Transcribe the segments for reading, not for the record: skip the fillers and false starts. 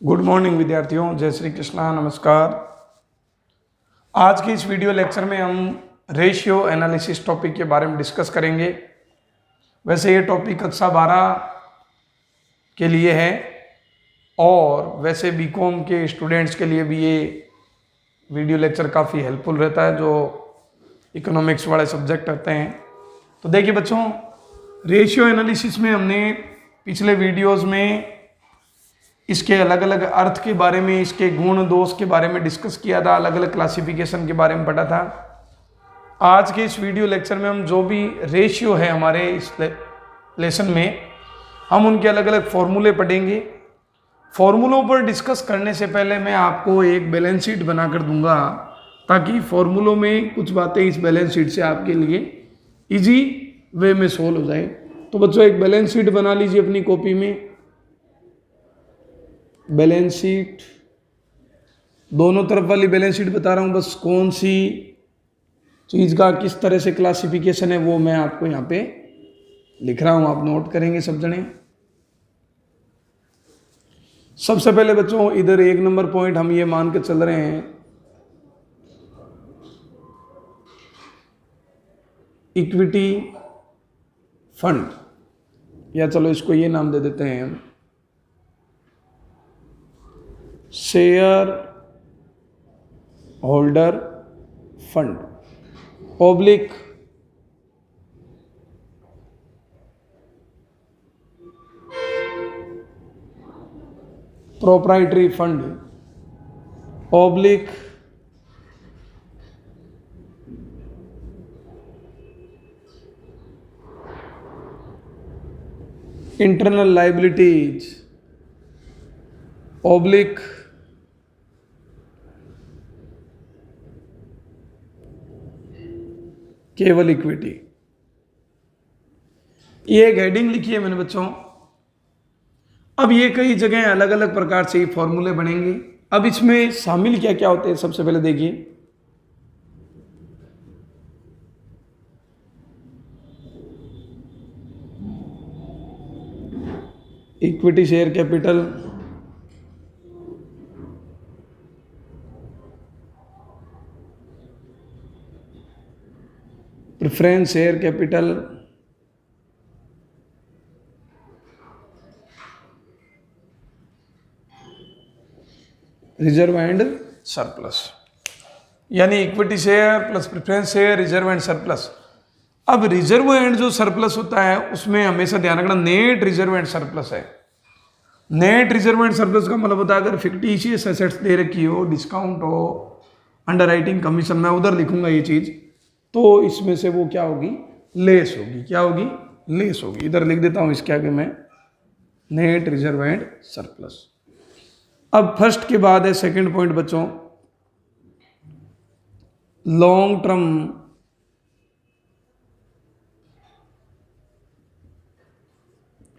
Good morning विद्यार्थियों, जय श्री कृष्णा, नमस्कार। आज के इस वीडियो लेक्चर में हम रेशियो एनालिसिस टॉपिक के बारे में डिस्कस करेंगे। वैसे ये टॉपिक कक्षा 12 के लिए है और वैसे बीकॉम के स्टूडेंट्स के लिए भी ये वीडियो लेक्चर काफ़ी हेल्पफुल रहता है जो इकोनॉमिक्स वाले सब्जेक्ट रहते हैं। तो देखिए बच्चों, रेशियो एनालिसिस में हमने पिछले वीडियोज़ में इसके अलग अलग अर्थ के बारे में, इसके गुण दोष के बारे में डिस्कस किया था, अलग अलग क्लासिफिकेशन के बारे में पढ़ा था। आज के इस वीडियो लेक्चर में हम जो भी रेशियो है हमारे इस लेसन में, हम उनके अलग अलग फॉर्मूले पढ़ेंगे। फॉर्मूलों पर डिस्कस करने से पहले मैं आपको एक बैलेंस शीट बनाकर दूंगा ताकि फॉर्मूलों में कुछ बातें इस बैलेंस शीट से आपके लिए इजी वे में सोल्व हो जाए। तो बच्चों, एक बैलेंस शीट बना लीजिए अपनी कॉपी में। बैलेंस शीट, दोनों तरफ वाली बैलेंस शीट बता रहा हूं, बस कौन सी चीज का किस तरह से क्लासिफिकेशन है वो मैं आपको यहां पे लिख रहा हूं, आप नोट करेंगे सब जने। सबसे पहले बच्चों, इधर 1 नंबर पॉइंट हम ये मान के चल रहे हैं इक्विटी फंड, या चलो इसको ये नाम दे देते हैं हम, share holder fund oblique proprietary fund oblique internal liabilities oblique केवल इक्विटी। ये एक हेडिंग लिखी है मैंने बच्चों। अब ये कई जगह अलग अलग प्रकार से फॉर्मूले बनेंगे। अब इसमें शामिल क्या क्या होते हैं, सबसे पहले देखिए। Equity share capital, preference share capital, reserve and surplus, यानी equity share plus preference share, reserve and surplus. अब रिजर्व एंड जो सरप्लस होता है उसमें हमेशा ध्यान रखना नेट रिजर्व एंड सरप्लस है। नेट रिजर्व एंड सरप्लस का मतलब होता है अगर फिक्टिशियस एसेट्स दे रखी हो, डिस्काउंट हो, अंडर राइटिंग कमीशन, मैं उधर लिखूंगा ये चीज, तो इसमें से वो क्या होगी, लेस होगी। क्या होगी, लेस होगी। इधर लिख देता हूं इसके आगे मैं नेट रिजर्व एंड सरप्लस। अब फर्स्ट के बाद है सेकंड पॉइंट बच्चों, long term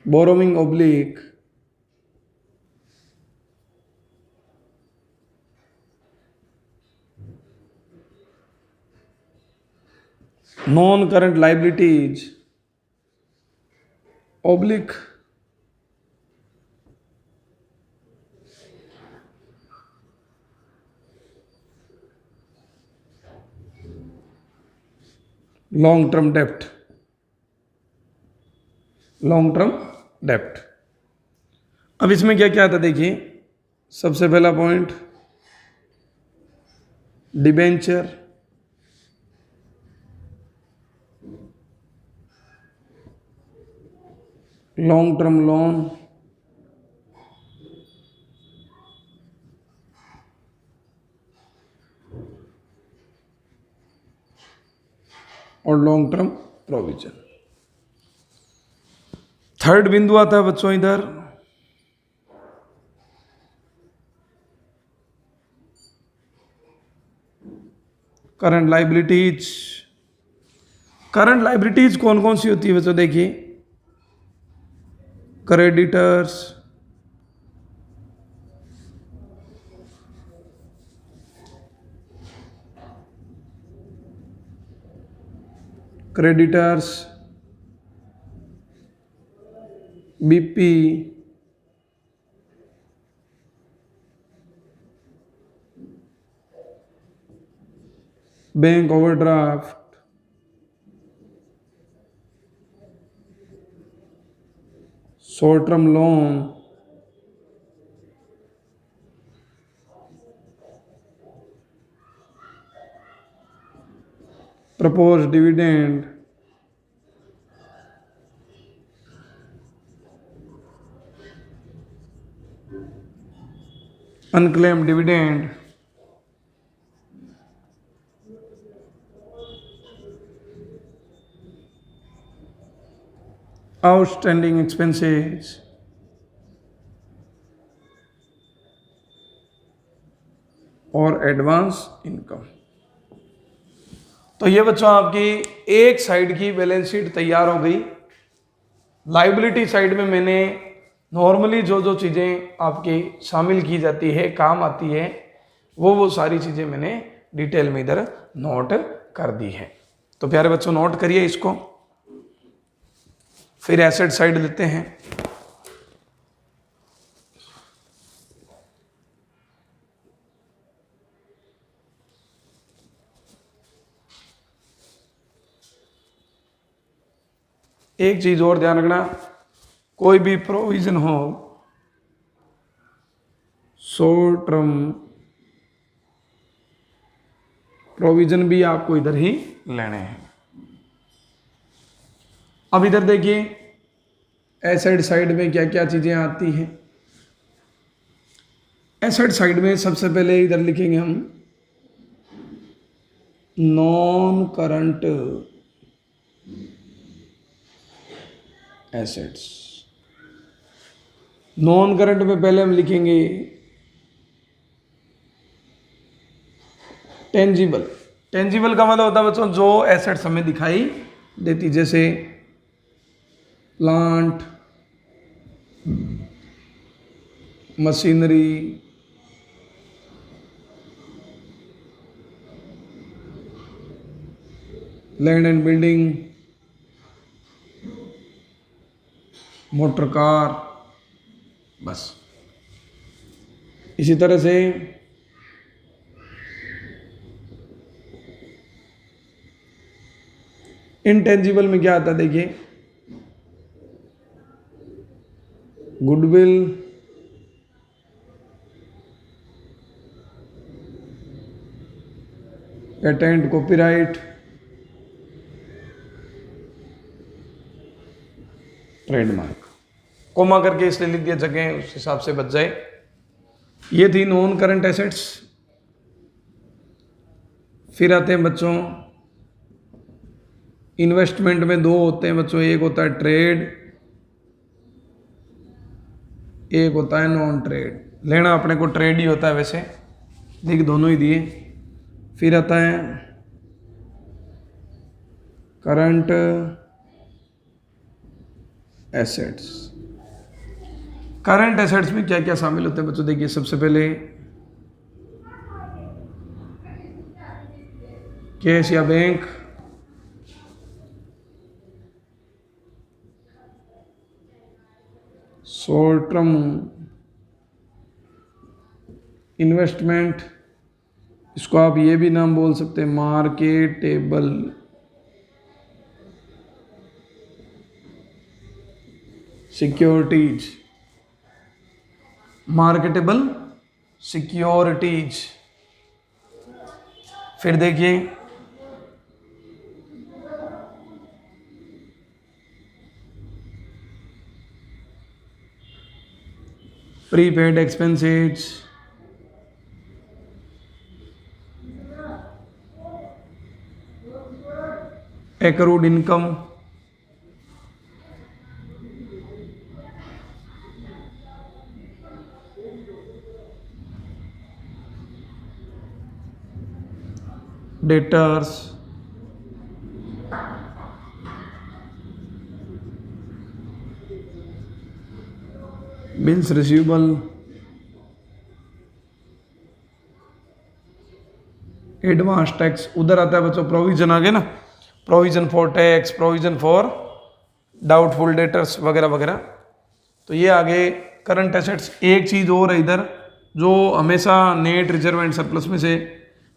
borrowing oblique non current liabilities oblique long term डेप्ट, लॉन्ग टर्म डेप्ट। अब इसमें क्या क्या आता देखिए। सबसे पहला point debenture, long term loan, और लॉन्ग टर्म प्रोविजन। थर्ड बिंदु आता है बच्चों इधर करंट लाइबिलिटीज। करंट लाइबिलिटीज कौन कौन सी होती है बच्चों, देखिए। Creditors, creditors, BP, bank overdraft, short term loan, propose dividend, unclaim dividend, outstanding expenses, और एडवांस इनकम। तो ये बच्चों आपकी एक साइड की बैलेंस शीट तैयार हो गई। लाइबिलिटी साइड में मैंने नॉर्मली जो जो चीज़ें आपकी शामिल की जाती है, काम आती है, वो सारी चीज़ें मैंने डिटेल में इधर नोट कर दी है। तो प्यारे बच्चों नोट करिए इसको। फिर एसेट साइड लेते हैं। एक चीज और ध्यान रखना, कोई भी प्रोविजन हो, शॉर्ट टर्म प्रोविजन भी आपको इधर ही लेने हैं। अब इधर देखिए एसेट साइड में क्या क्या चीजें आती हैं। एसेट साइड में सबसे पहले इधर लिखेंगे हम non current assets. Non current में पहले हम लिखेंगे टेंजिबल। टेंजिबल का मतलब होता है बच्चों जो एसेट्स हमें दिखाई देती, जैसे plant, machinery, land and building, motor car, बस। इसी तरह से इनटेंजिबल में क्या आता है देखिए, goodwill, patent, copyright, trademark. Comma करके इसलिए लिख दिया जगह उस हिसाब से बच जाए। ये थी नॉन करंट एसेट्स। फिर आते हैं बच्चों इन्वेस्टमेंट में दो होते हैं बच्चों, एक होता है ट्रेड, एक होता है नॉन ट्रेड। लेना अपने को ट्रेड ही होता है, वैसे देख दोनों ही दिए। फिर आता है करंट एसेट्स। करंट एसेट्स में क्या क्या शामिल होते हैं बच्चों, देखिए सबसे पहले कैश या बैंक, शॉर्ट टर्म इन्वेस्टमेंट, इसको आप ये भी नाम बोल सकते हैं मार्केटेबल सिक्योरिटीज, मार्केटेबल सिक्योरिटीज। फिर देखिए prepaid expenses, accrued income, debtors, bills receivable, advance tax. उधर आता है बच्चों प्रोविजन, आगे ना provision for tax, provision for doubtful debtors वगैरह वगैरह। तो ये आगे करंट एसेट्स। एक चीज़ और है इधर जो हमेशा नेट रिजर्व एंड सरप्लस में से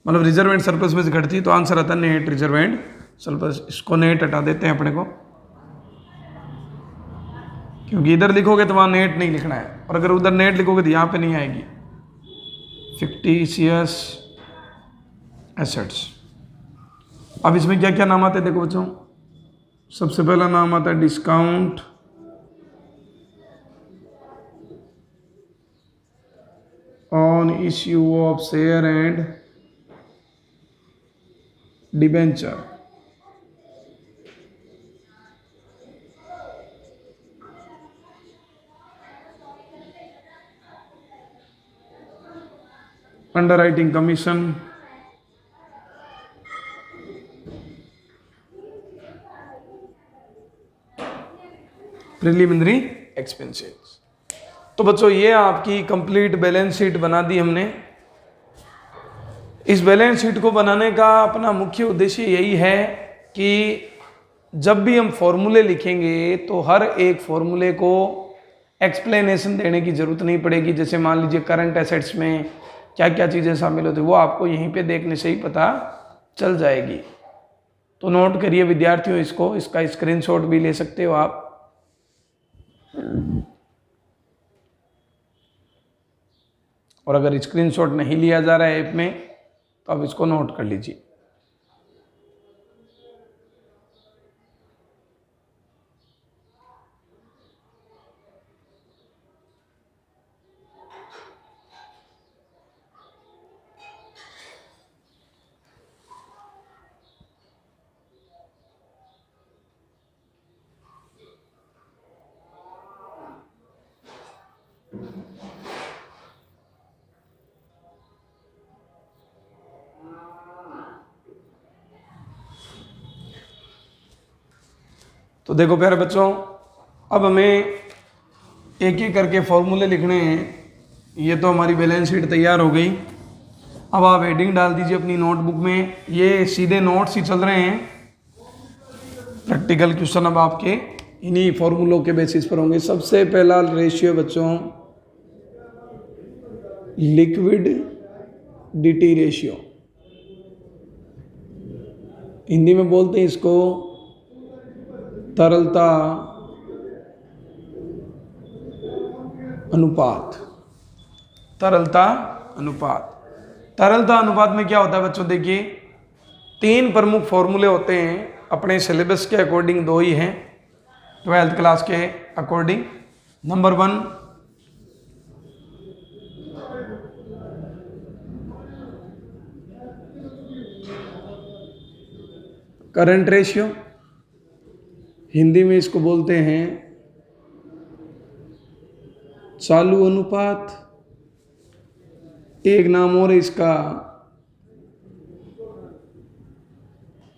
मतलब रिजर्व एंड सरप्लस में से घटती है, तो आंसर आता है नेट रिजर्व एंड सरप्लस। इसको नेट हटा देते हैं अपने को, क्योंकि इधर लिखोगे तो वहाँ नेट नहीं लिखना है, और अगर उधर नेट लिखोगे तो यहाँ पे नहीं आएगी। Fictitious assets. अब इसमें क्या क्या नाम आते हैं देखो बच्चों। सबसे पहला नाम आता है discount on issue of share and debenture. Underwriting commission, preliminary expenses. तो बच्चों ये आपकी कंप्लीट बैलेंस शीट बना दी हमने। इस बैलेंस शीट को बनाने का अपना मुख्य उद्देश्य यही है कि जब भी हम फॉर्मूले लिखेंगे तो हर एक फॉर्मूले को एक्सप्लेनेशन देने की जरूरत नहीं पड़ेगी। जैसे मान लीजिए करंट एसेट्स में क्या क्या चीज़ें शामिल होती है वो आपको यहीं पे देखने से ही पता चल जाएगी। तो नोट करिए विद्यार्थियों इसको, इसका स्क्रीनशॉट भी ले सकते हो आप। और अगर स्क्रीनशॉट नहीं लिया जा रहा है ऐप में तो आप इसको नोट कर लीजिए। तो देखो प्यारे बच्चों, अब हमें एक एक करके फॉर्मूले लिखने हैं। ये तो हमारी बैलेंस शीट तैयार हो गई। अब आप हेडिंग डाल दीजिए अपनी नोटबुक में। ये सीधे नोट्स ही चल रहे हैं, प्रैक्टिकल क्वेश्चन अब आपके इन्हीं फॉर्मूलों के बेसिस पर होंगे। सबसे पहला रेशियो बच्चों लिक्विडिटी रेशियो, हिंदी में बोलते हैं इसको तरलता अनुपात। तरलता अनुपात। तरलता अनुपात में क्या होता है बच्चों, देखिए 3 प्रमुख फॉर्मूले होते हैं। अपने सिलेबस के अकॉर्डिंग 2 ही हैं, 12th क्लास के according. Number 1 current ratio, Hindi में इसको बोलते हैं चालू अनुपात। एक नाम और इसका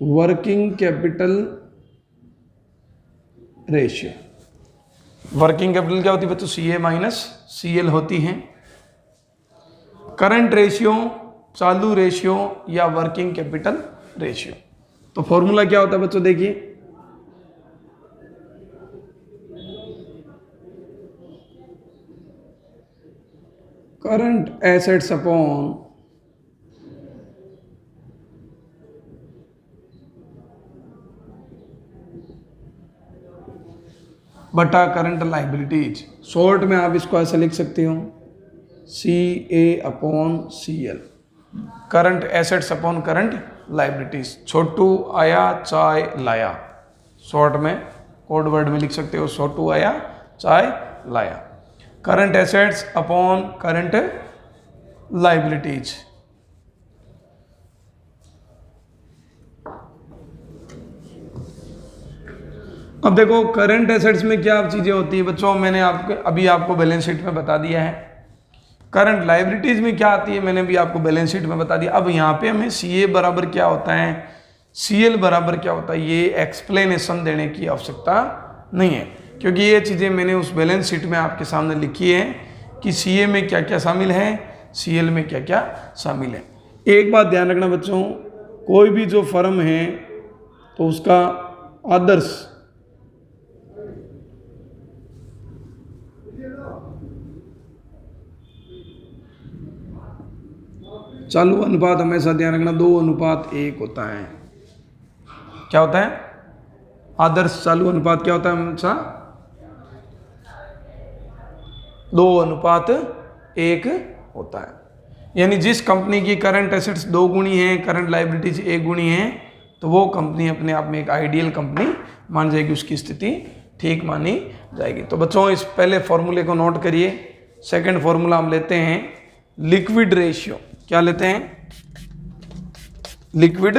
working capital ratio. Working capital क्या होती है बच्चों, CA माइनस CL होती है। करंट रेशियो, चालू रेशियो या वर्किंग कैपिटल रेशियो। तो फॉर्मूला क्या होता है बच्चों, देखिए करंट एसेट्स अपॉन बटा करंट लाइबिलिटीज। शॉर्ट में आप इसको ऐसे लिख सकते हो CA upon CL, current assets upon current liabilities. छोटू आया चाय लाया, शॉर्ट में कोड वर्ड में लिख सकते हो छोटू आया चाय लाया। Current assets upon current liabilities. अब देखो करंट एसेट्स में क्या चीजें होती है बच्चों, मैंने आपको बैलेंस शीट में बता दिया है। करंट लाइबिलिटीज में क्या आती है मैंने भी आपको बैलेंस शीट में बता दिया। अब यहाँ पे हमें CA बराबर क्या होता है, CL बराबर क्या होता है, ये एक्सप्लेनेशन देने की आवश्यकता नहीं है, क्योंकि ये चीज़ें मैंने उस बैलेंस शीट में आपके सामने लिखी है कि CA में क्या क्या शामिल है, CL में क्या क्या शामिल है। एक बात ध्यान रखना बच्चों, कोई भी जो फर्म है तो उसका आदर्श चालू अनुपात हमेशा ध्यान रखना 2:1 होता है। क्या होता है? आदर्श चालू अनुपात क्या होता है हमेशा? 2:1 होता है। यानी जिस कंपनी की करंट एसेट्स 2 गुनी है, करंट लाइबिलिटीज 1 गुनी है, तो वो कंपनी अपने आप में एक आइडियल कंपनी मान जाएगी, उसकी स्थिति ठीक मानी जाएगी। तो बच्चों इस पहले फॉर्मूले को नोट करिए। सेकंड फॉर्मूला हम लेते हैं लिक्विड रेशियो। क्या लेते हैं? लिक्विड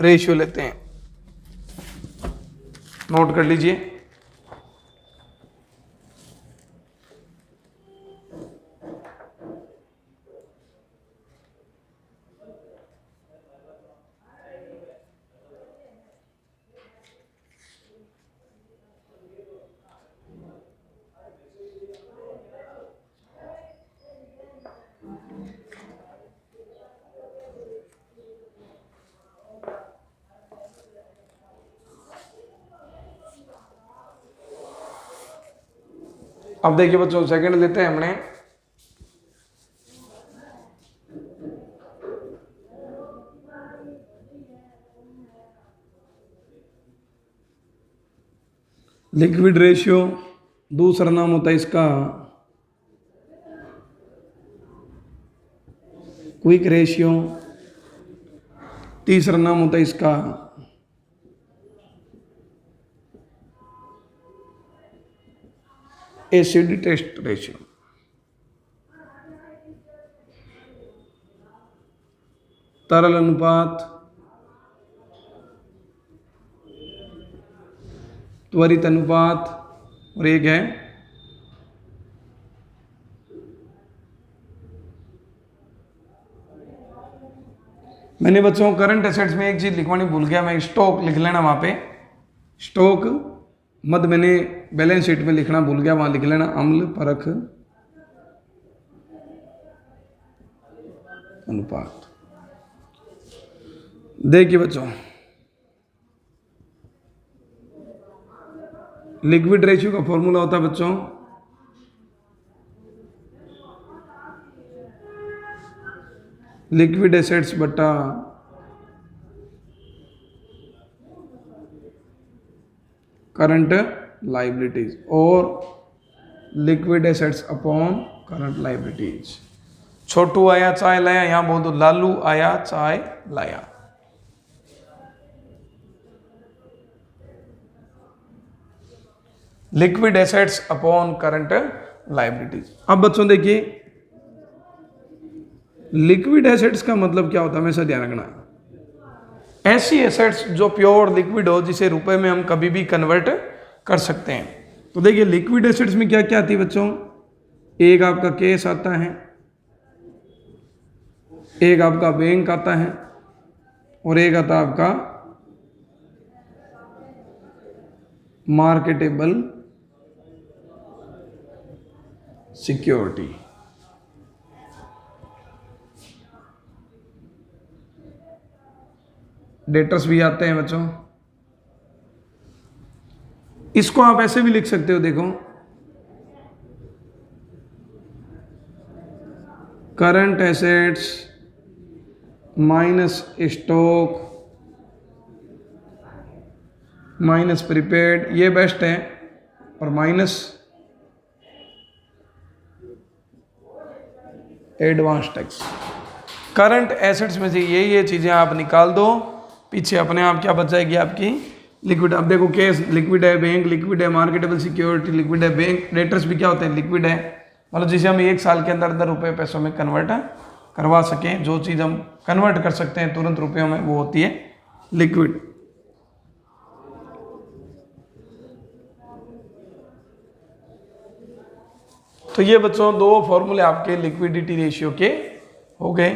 रेशियो लेते हैं। नोट कर लीजिए। अब देखिए बच्चों, सेकंड लेते हैं हमने लिक्विड रेशियो, दूसरा नाम होता है इसका क्विक रेशियो, तीसरा नाम होता है इसका एसिड टेस्ट रेशियो। तरल अनुपात, त्वरित अनुपात, और एक है मैंने बच्चों करंट एसेट्स में एक चीज लिखवानी भूल गया मैं, स्टॉक लिख लेना वहां पे। स्टॉक मद मैंने बैलेंस शीट में लिखना भूल गया, वहां लिख लेना अम्ल परख अनुपात। देखिए बच्चों, लिक्विड रेशियो का फॉर्मूला होता है बच्चों लिक्विड एसेट्स बटा करंट लाइबिलिटीज, और liquid assets upon current liabilities. छोटू आया चाय लाया, यहां बोल दो लालू आया चाय लाया। Liquid assets upon current liabilities. अब बच्चों देखिए, लिक्विड एसेट्स का मतलब क्या होता है हमेशा ध्यान रखना। ऐसी एसेट्स जो प्योर लिक्विड हो, जिसे रुपए में हम कभी भी कन्वर्ट कर सकते हैं। तो देखिए लिक्विड एसेट्स में क्या क्या आती है बच्चों? एक आपका केस आता है, एक आपका बैंक आता है, और एक आता है आपका मार्केटेबल सिक्योरिटी। डेटर्स भी आते हैं बच्चों। इसको आप ऐसे भी लिख सकते हो, देखो current assets minus stock minus prepaid, ये बेस्ट है, और minus advance tax. Current assets में से ये चीजें आप निकाल दो, पीछे अपने आप क्या बच जाएगी आपकी लिक्विड। अब देखो केस लिक्विड है, बैंक लिक्विड है, मार्केटेबल सिक्योरिटी लिक्विड है, बैंक डेटर्स भी क्या होते हैं लिक्विड है, मतलब जिसे हम 1 साल के अंदर अंदर रुपए पैसों में कन्वर्ट करवा सकें। जो चीज़ हम कन्वर्ट कर सकते हैं तुरंत रुपयों में, वो होती है लिक्विड। तो ये बच्चों 2 फॉर्मूले आपके लिक्विडिटी रेशियो के हो गए।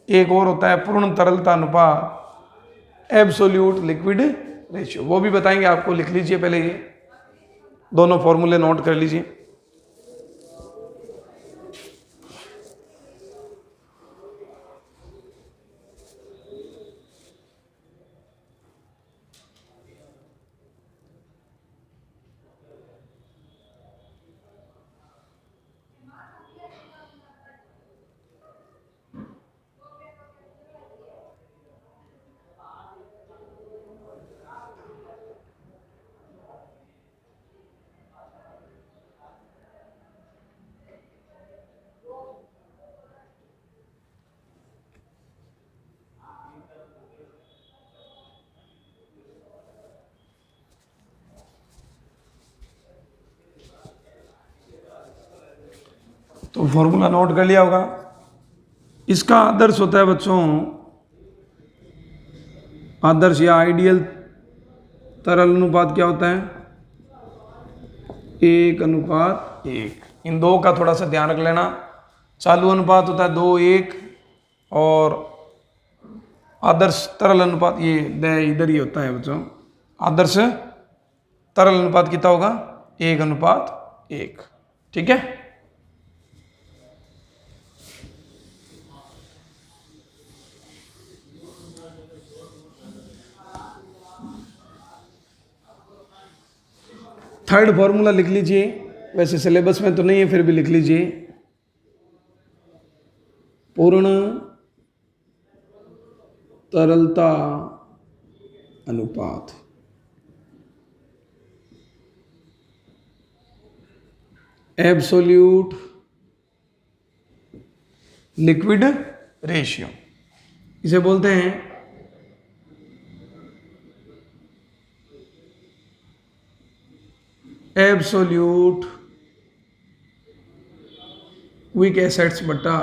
एक और होता है पूर्ण तरलता अनुपात, एब्सोल्यूट लिक्विड रेशियो, वो भी बताएंगे आपको। लिख लीजिए पहले, ये दोनों फॉर्मूले नोट कर लीजिए। तो फॉर्मूला नोट कर लिया होगा। इसका आदर्श होता है बच्चों, आदर्श या आइडियल तरल अनुपात क्या होता है? 1:1। इन दो का थोड़ा सा ध्यान रख लेना। चालू अनुपात होता है 2:1 और आदर्श तरल अनुपात ये इधर ही होता है बच्चों। आदर्श तरल अनुपात कितना होगा? 1:1। ठीक है। थर्ड फॉर्मूला लिख लीजिए, वैसे सिलेबस में तो नहीं है फिर भी लिख लीजिए। पूर्ण तरलता अनुपात, एब्सोल्यूट लिक्विड रेशियो, इसे बोलते हैं एब्सोल्यूट क्विक एसेट्स बटा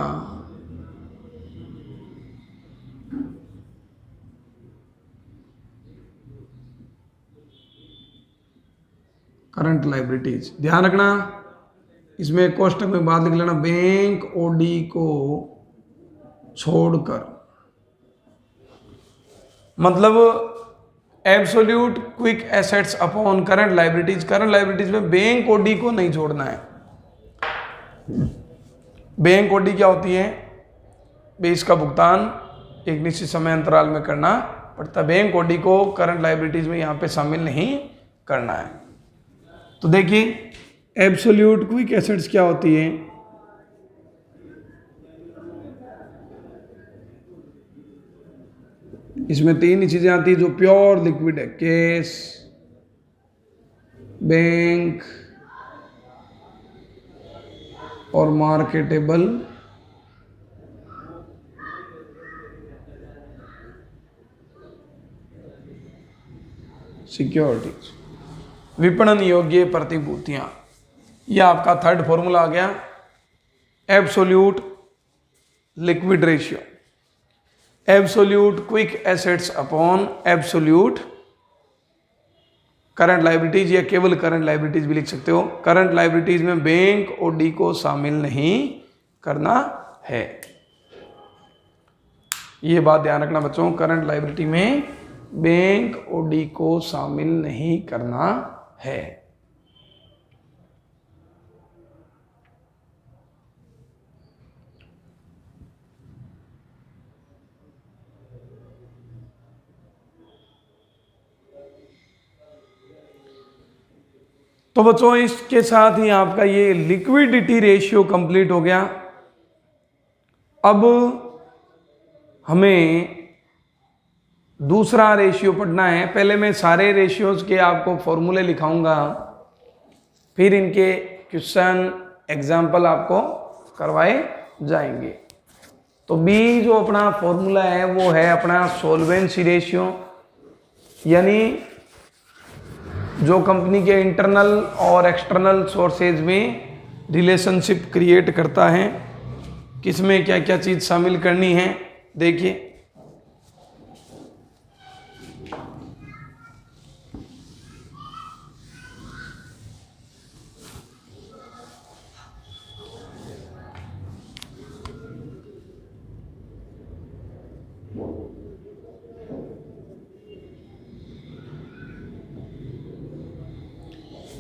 करंट लायबिलिटीज। ध्यान रखना, इसमें कोष्टक में बात लिख लेना, बैंक ओडी को छोड़कर, मतलब absolute quick assets upon current liabilities. Current liabilities में बैंक ओडी को नहीं छोड़ना है। बैंक ओडी क्या होती है? बेस का भुगतान एक निश्चित समय अंतराल में करना पड़ता है। बैंक ओडी को करंट लायबिलिटीज में यहां पे शामिल नहीं करना है। तो देखिए एब्सोल्यूट क्विक एसेट्स क्या होती है? इसमें तीन ही चीजें आती है जो प्योर लिक्विड है, कैश, बैंक और मार्केटेबल सिक्योरिटीज, विपणन योग्य प्रतिभूतियां। यह आपका थर्ड फॉर्मूला आ गया, absolute liquid ratio, absolute quick assets upon absolute current liabilities, या केवल करंट लायबिलिटीज भी लिख सकते हो। करंट लायबिलिटीज में बैंक ओडी को शामिल नहीं करना है। ये बात ध्यान रखना बच्चों, करंट लायबिलिटी में बैंक ओडी को शामिल नहीं करना है। तो बच्चों इसके साथ ही आपका ये लिक्विडिटी रेशियो कंप्लीट हो गया। अब हमें दूसरा रेशियो पढ़ना है। पहले मैं सारे रेशियोज के आपको फॉर्मूले लिखाऊंगा, फिर इनके क्वेश्चन एग्जाम्पल आपको करवाए जाएंगे। तो बी जो अपना फॉर्मूला है वो है अपना सॉल्वेंसी रेशियो, यानी जो कंपनी के इंटरनल और एक्सटर्नल सोर्सेज में रिलेशनशिप क्रिएट करता है, किसमें क्या क्या चीज़ शामिल करनी है। देखिए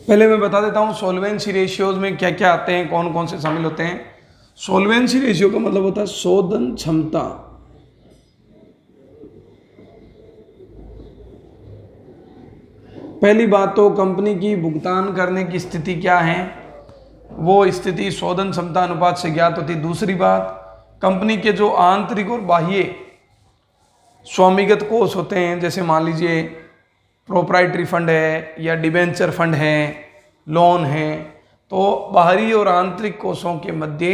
पहले मैं बता देता हूं सॉल्वेंसी रेशियोज में क्या क्या आते हैं, कौन कौन से शामिल होते हैं। सॉल्वेंसी रेशियो का मतलब होता है शोधन क्षमता। पहली बात तो कंपनी की भुगतान करने की स्थिति क्या है, वो स्थिति शोधन क्षमता अनुपात से ज्ञात होती है। दूसरी बात, कंपनी के जो आंतरिक और बाह्य स्वामिगत कोष होते हैं, जैसे मान लीजिए प्रोप्राइटरी फंड है या डिबेंचर फंड है, लोन है, तो बाहरी और आंतरिक कोषों के मध्य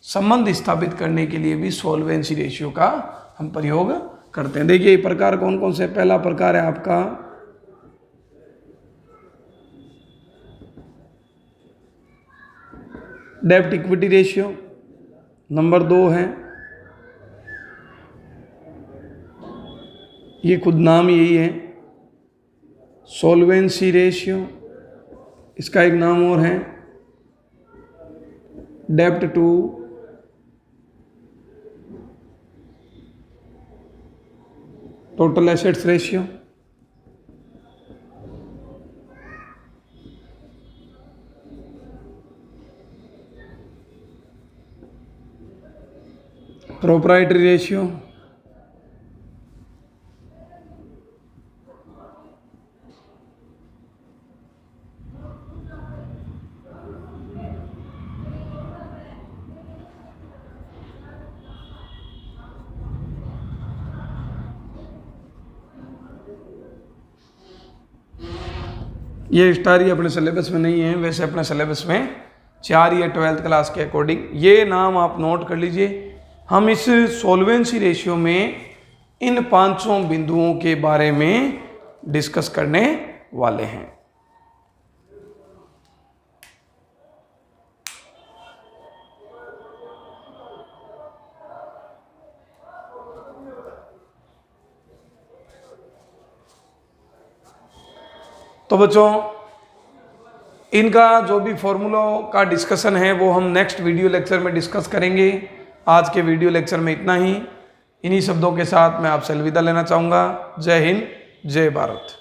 संबंध स्थापित करने के लिए भी सॉल्वेंसी रेशियो का हम प्रयोग करते हैं। देखिए प्रकार कौन कौन से। पहला प्रकार है आपका डेब्ट इक्विटी रेशियो, नंबर 2 है, ये खुद नाम यही है, सॉल्वेंसी रेशियो, इसका एक नाम और है डेब्ट to total assets ratio. Proprietary ratio, ये स्टार ही अपने सिलेबस में नहीं है, वैसे अपने सिलेबस में 4 या 12th क्लास के अकॉर्डिंग ये नाम आप नोट कर लीजिए। हम इस सॉल्वेंसी रेशियो में इन 5 बिंदुओं के बारे में डिस्कस करने वाले हैं। तो बच्चों, इनका जो भी फॉर्मूला का डिस्कशन है वो हम नेक्स्ट वीडियो लेक्चर में डिस्कस करेंगे। आज के वीडियो लेक्चर में इतना ही। इन्हीं शब्दों के साथ मैं आपसे अलविदा लेना चाहूँगा। जय हिंद, जय भारत।